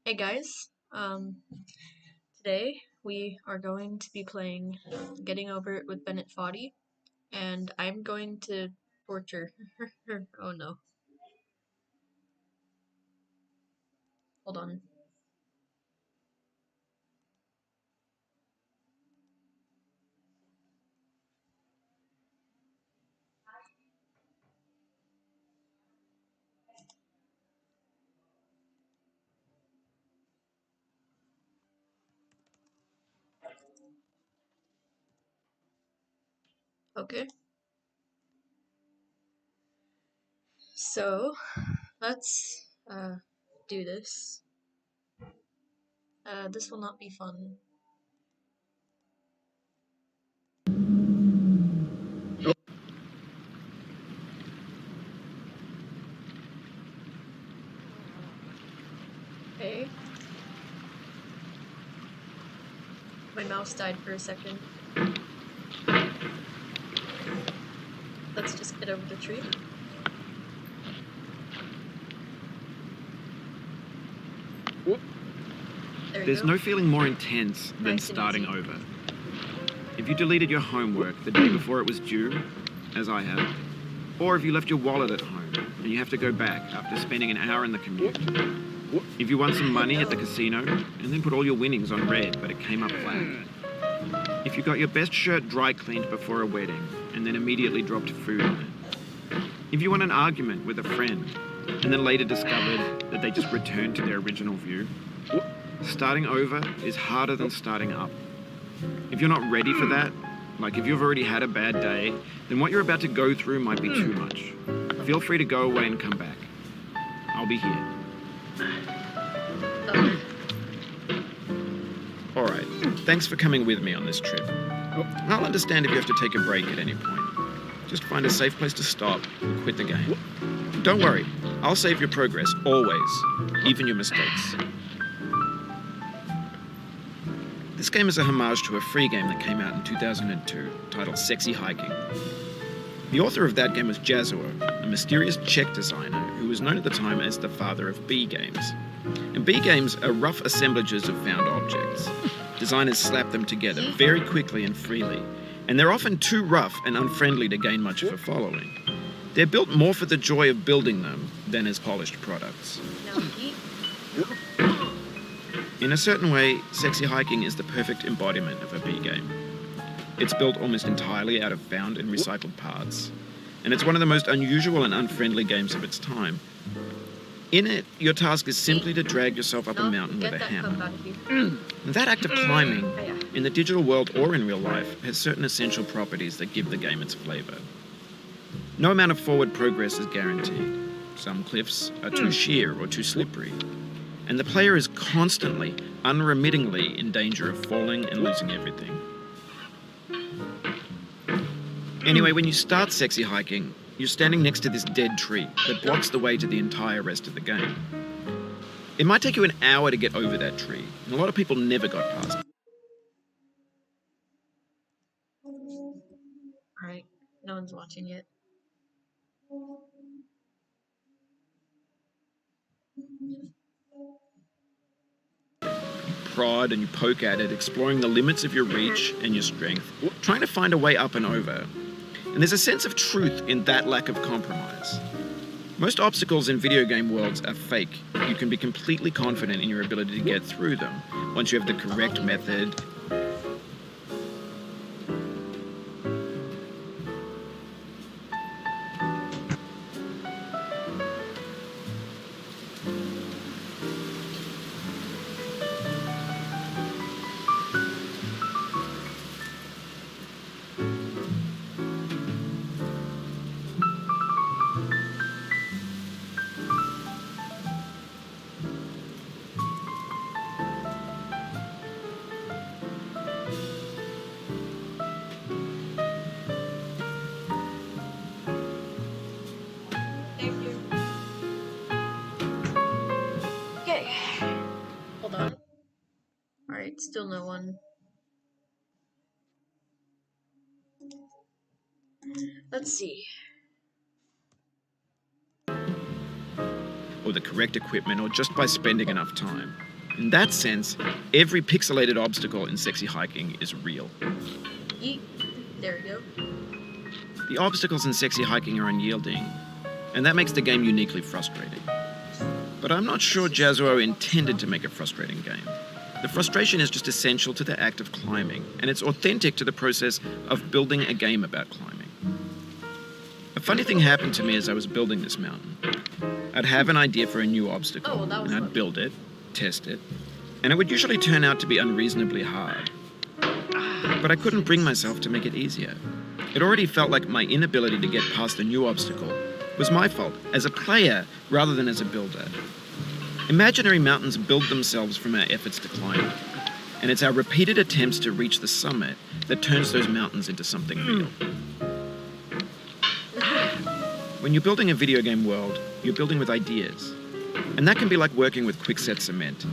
Hey guys, today we are going to be playing Getting Over It with Bennett Foddy, and I'm going to torture. Oh no. Hold on. Okay. So, let's, do this. This will not be fun. Okay. My mouse died for a second. Let's just get over the tree. There's no feeling more intense than Nice and starting easy. over. If you deleted your homework the day before it was due, as I have, or if you left your wallet at home and you have to go back after spending an hour in the commute. If you won some money at the casino and then put all your winnings on red but it came up flat. If you got your best shirt dry cleaned before a wedding and then immediately dropped food on it. If you won an argument with a friend and then later discovered that they just returned to their original view. Starting over is harder than starting up. If you're not ready for that, like if you've already had a bad day, then what you're about to go through might be too much. Feel free to go away and come back. I'll be here. Alright, thanks for coming with me on this trip. I'll understand if you have to take a break at any point. Just find a safe place to stop and quit the game. Don't worry, I'll save your progress, always, even your mistakes. This game is a homage to a free game that came out in 2002, titled Sexy Hiking. The author of that game was Jazuo, a mysterious Czech designer who was known at the time as the father of B games. And B games are rough assemblages of found objects. Designers slap them together very quickly and freely, and they're often too rough and unfriendly to gain much of a following. They're built more for the joy of building them than as polished products. Now eat. In a certain way, Sexy Hiking is the perfect embodiment of a B game. It's built almost entirely out of found and recycled parts, and it's one of the most unusual and unfriendly games of its time. In it, your task is simply to drag yourself up a mountain with a hammer. And that act of climbing, in the digital world or in real life, has certain essential properties that give the game its flavor. No amount of forward progress is guaranteed. Some cliffs are too sheer or too slippery. And the player is constantly, unremittingly in danger of falling and losing everything. Anyway, when you start Sexy Hiking, you're standing next to this dead tree that blocks the way to the entire rest of the game. It might take you an hour to get over that tree, and a lot of people never got past it. Alright, no one's watching yet. Prod and you poke at it, exploring the limits of your reach and your strength, trying to find a way up and over. And there's a sense of truth in that lack of compromise. Most obstacles in video game worlds are fake. You can be completely confident in your ability to get through them once you have the correct method. Okay. Hold on. Alright, still no one. Let's see. Or the correct equipment, or just by spending enough time. In that sense, every pixelated obstacle in Sexy Hiking is real. Yeet. There we go. The obstacles in Sexy Hiking are unyielding, and that makes the game uniquely frustrating. But I'm not sure Jazuo intended to make a frustrating game. The frustration is just essential to the act of climbing, and it's authentic to the process of building a game about climbing. A funny thing happened to me as I was building this mountain. I'd have an idea for a new obstacle, Oh, well, that was and I'd lovely. build it, test it, and it would usually turn out to be unreasonably hard. But I couldn't bring myself to make it easier. It already felt like my inability to get past a new obstacle was my fault as a player rather than as a builder. Imaginary mountains build themselves from our efforts to climb, and it's our repeated attempts to reach the summit that turns those mountains into something real. When you're building a video game world, you're building with ideas, and that can be like working with quickset cement.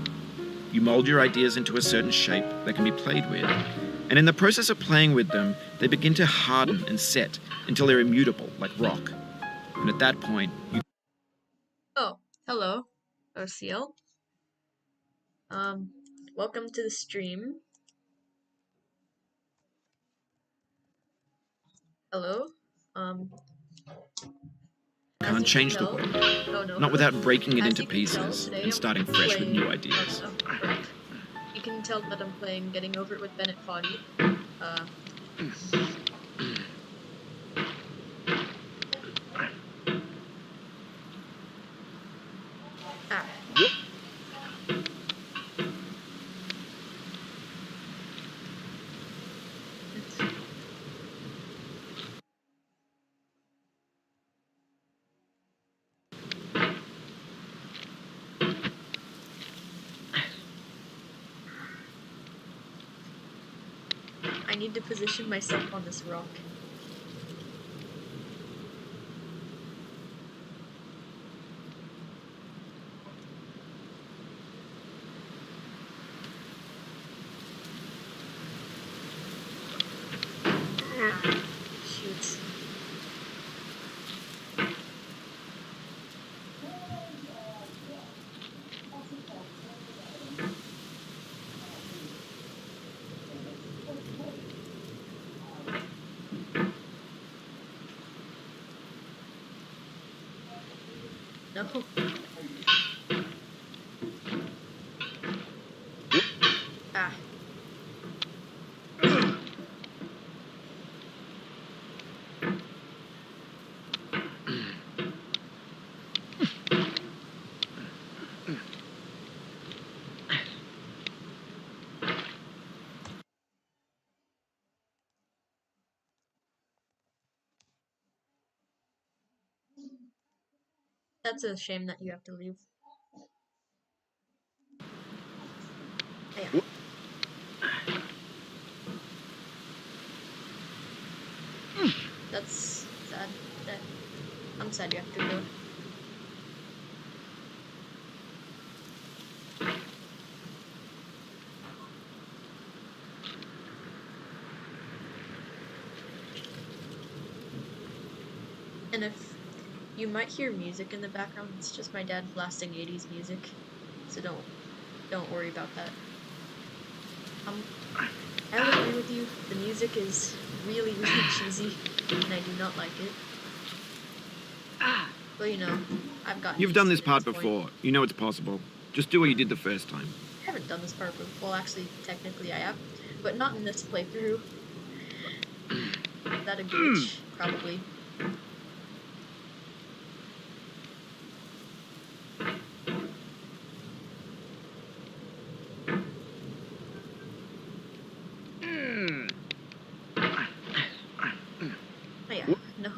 You mold your ideas into a certain shape that can be played with, and in the process of playing with them, they begin to harden and set until they're immutable, like rock. And at that point, you Oh, hello, OCL. Welcome to the stream. Hello. As can't you can change the tell, world, oh no. not without breaking it As into you can tell, pieces today and I'm starting fresh with playing- new ideas. Oh, crap. You can tell that I'm playing Getting Over It with Bennett Foddy. Ah. I need to position myself on this rock. Shoot. No. Ah. That's a shame that you have to leave. Yeah. That's sad. I'm sad you have to go. And if you might hear music in the background, it's just my dad blasting 80s music. So don't worry about that. I would agree with you. The music is really, really cheesy, and I do not like it. But you know, I've gotten You've used done to this it at part point. before. You know it's possible. Just do what you did the first time. I haven't done this part before. Well, actually, technically I have, but not in this playthrough. Is that a glitch? Probably. Oh yeah, no.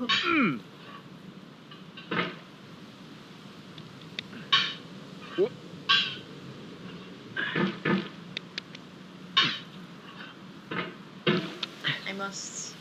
I must.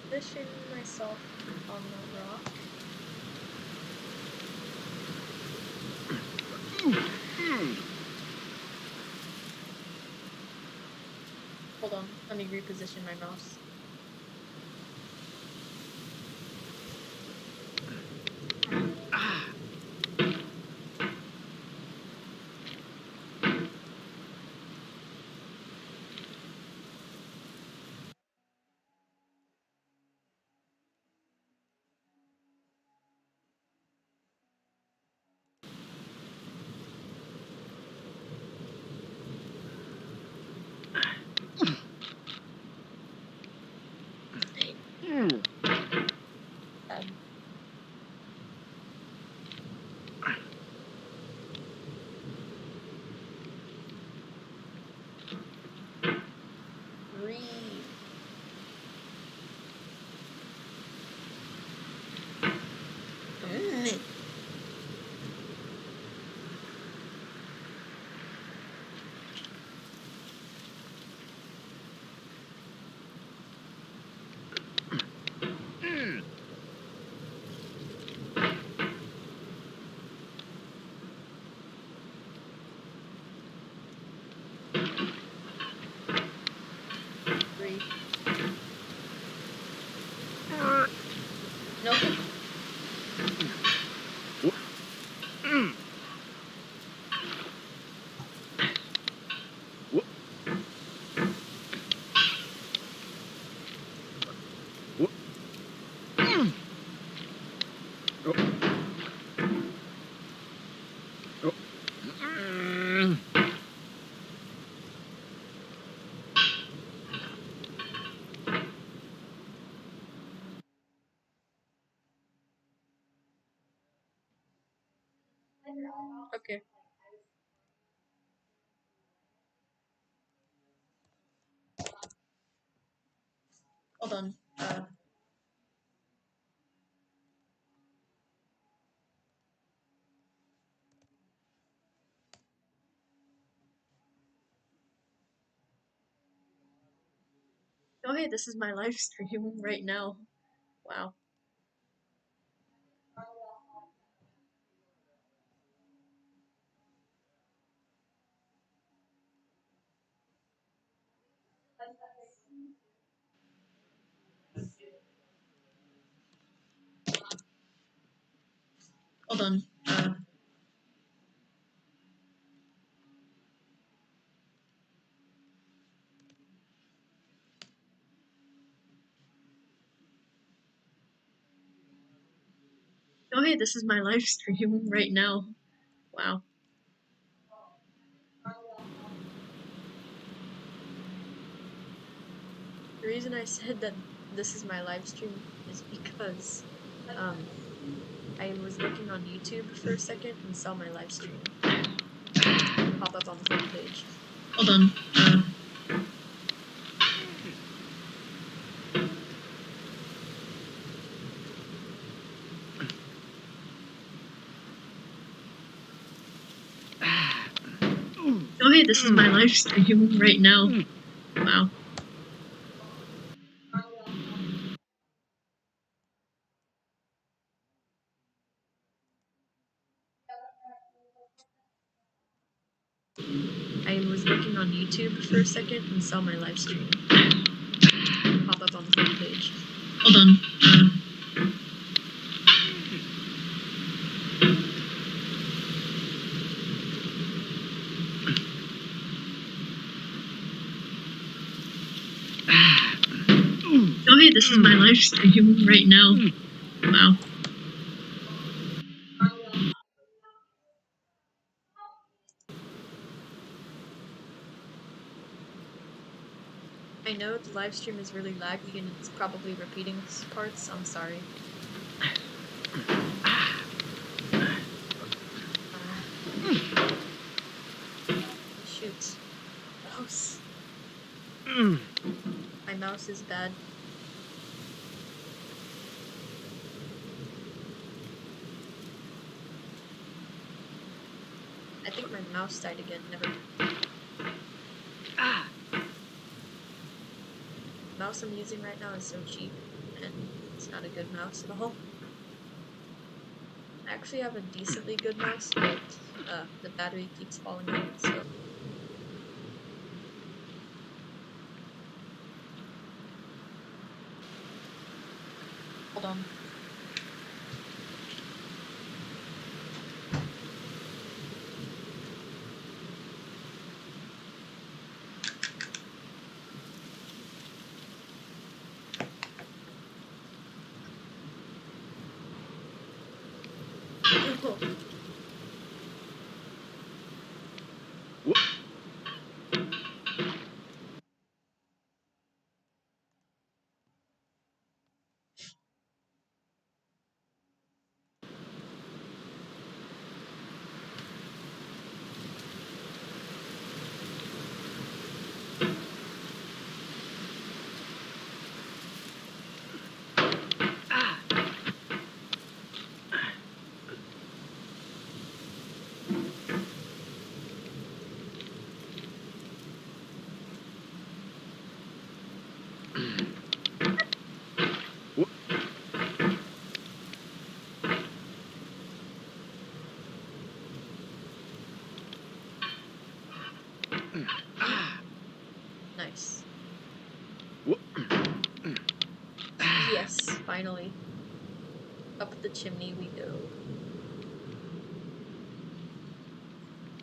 Position myself on the rock. Hold on, let me reposition my mouse. Breathe. Breathe. No. Okay. Hold on. Oh, hey, this is my live stream right now. Wow. Hold on. Oh, hey, this is my live stream right now. Wow. The reason I said that this is my live stream is because I was looking on YouTube for a second and saw my live stream pop up on the home page. Hold on. Oh, hey, this is my live stream right now. Wow. I was looking on YouTube for a second and saw my live stream pop up on the home page. Hold on. Oh, hey, this is my live stream right now. Wow. I know the live stream is really laggy and it's probably repeating parts. I'm sorry. Shoot. mouse. Mm. My mouse is bad. I think my mouse died again. Never. Ah. The mouse I'm using right now is so cheap, and it's not a good mouse at all. I actually have a decently good mouse, but the battery keeps falling out, so. Hold on. Nice. Yes, finally. Up the chimney we go.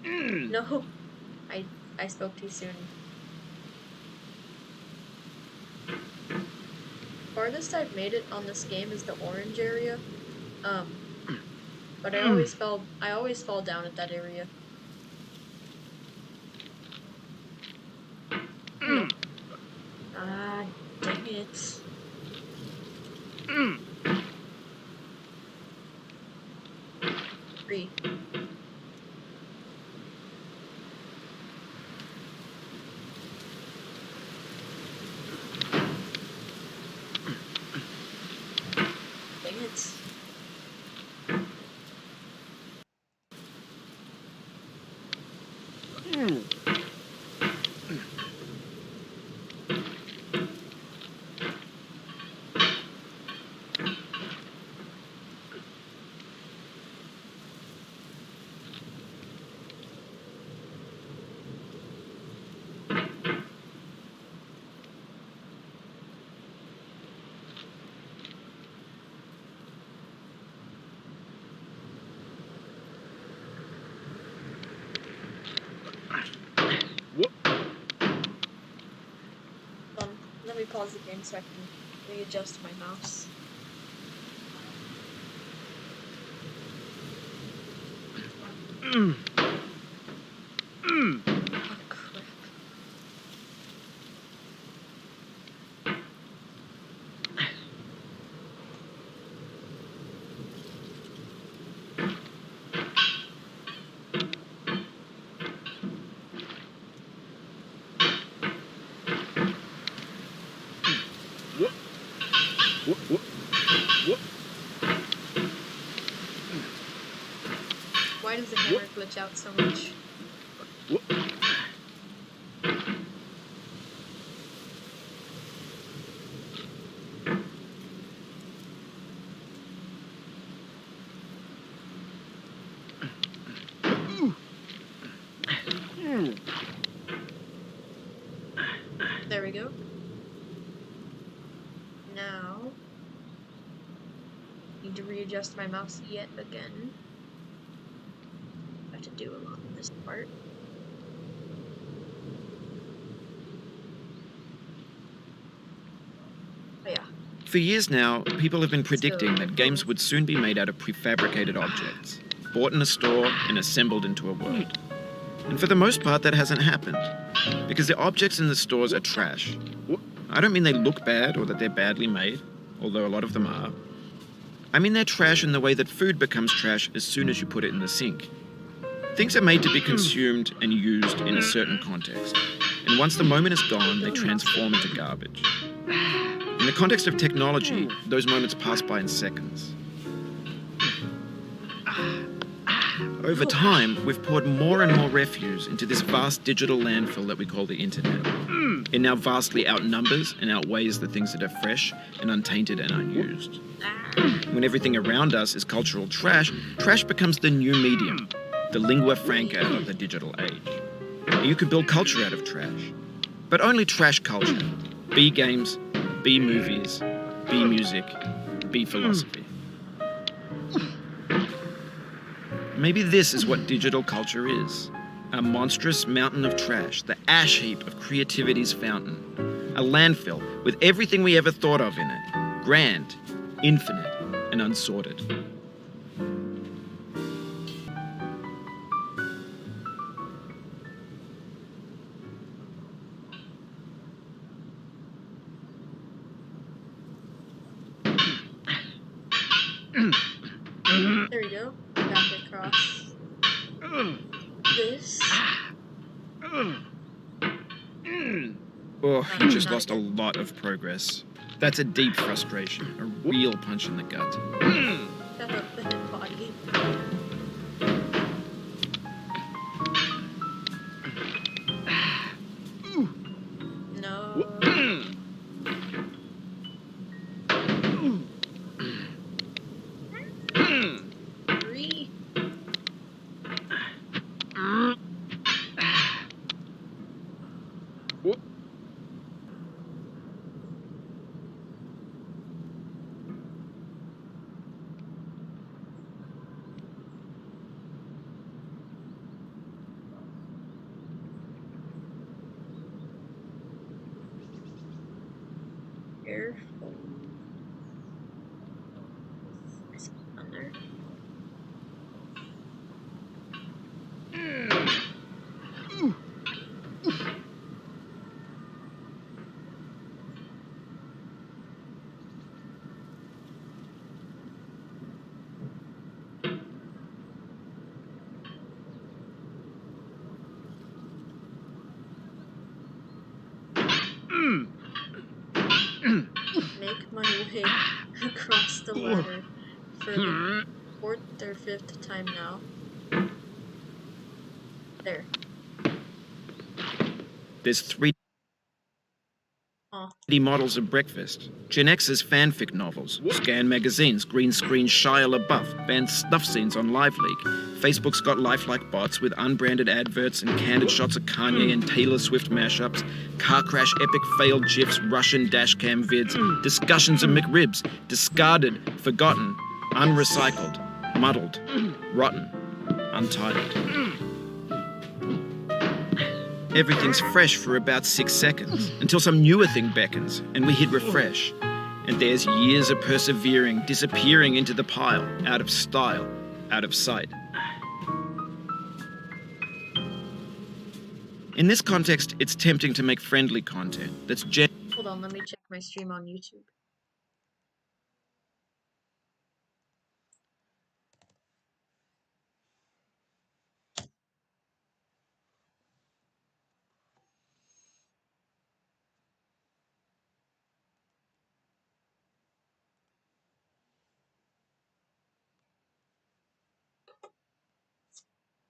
No, I spoke too soon. Farthest I've made it on this game is the orange area. But I always fall down at that area. No. Ah, dang it. Three. Dang it. Let me pause the game so I can readjust my mouse. Oh, crap. Why does the hammer glitch out so much? There we go. Now, need to readjust my mouse yet again. I have to do a lot of this part. Oh yeah. For years now, people have been predicting that games would soon be made out of prefabricated objects, bought in a store and assembled into a world. And for the most part, that hasn't happened, because the objects in the stores are trash. I don't mean they look bad or that they're badly made, although a lot of them are. I mean they're trash in the way that food becomes trash as soon as you put it in the sink. Things are made to be consumed and used in a certain context. And once the moment is gone, they transform into garbage. In the context of technology, those moments pass by in seconds. Over time, we've poured more and more refuse into this vast digital landfill that we call the internet. It now vastly outnumbers and outweighs the things that are fresh and untainted and unused. When everything around us is cultural trash, trash becomes the new medium, the lingua franca of the digital age. You could build culture out of trash, but only trash culture. Be games, be movies, be music, be philosophy. Maybe this is what digital culture is. A monstrous mountain of trash, the ash heap of creativity's fountain. A landfill with everything we ever thought of in it. Grand, infinite, and unsorted. There we go. Back across this. Oh, you just lost a lot of progress. That's a deep frustration, a real punch in the gut. Got a Bennett Foddy. No. 3. Careful. Is it on there? Make my way across the ladder for the 4th or 5th time now. There. There's 3 Oh. models of breakfast. Gen X's fanfic novels, scan magazines, green screen Shia LaBeouf, banned snuff scenes on LiveLeak. Facebook's got lifelike bots with unbranded adverts and candid shots of Kanye and Taylor Swift mashups, car crash epic failed GIFs, Russian dashcam vids, discussions of McRibs, discarded, forgotten, unrecycled, muddled, rotten, untitled. Everything's fresh for about 6 seconds, until some newer thing beckons, and we hit refresh. And there's years of persevering, disappearing into the pile, out of style, out of sight. In this context, it's tempting to make friendly content that's Hold on, let me check my stream on YouTube.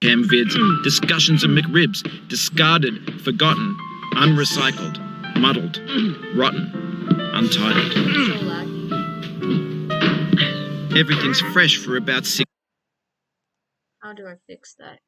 cam vids, discussions of McRibs, discarded, forgotten, unrecycled, muddled, rotten, untitled. So laggy. Everything's fresh for about 6. How do I fix that?